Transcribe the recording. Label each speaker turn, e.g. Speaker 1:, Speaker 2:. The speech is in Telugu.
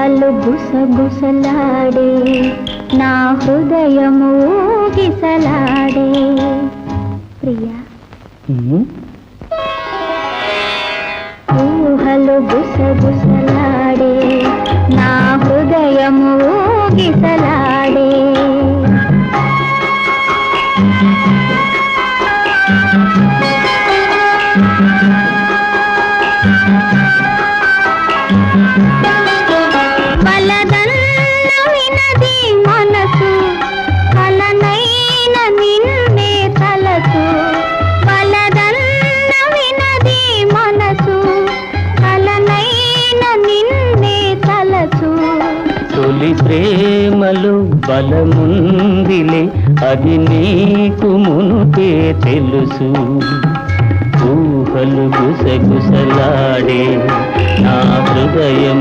Speaker 1: ఊహలు గుసగుసలాడే నా హృదయము ఊగిసలాడే ప్రియా ఊహలు గుసగుసలాడే నా హృదయము ఊగిసలాడే బలదన్న వినది మనసు కలనైన నిన్నే తలసు బలదన్న వినది మనసు కలనైన నిన్నే తలసు
Speaker 2: తొలి ప్రేమలో బలముందిలే అది నీకు మునుపే తెలుసు ఊహలు గుసగుసలాడే నా హృదయం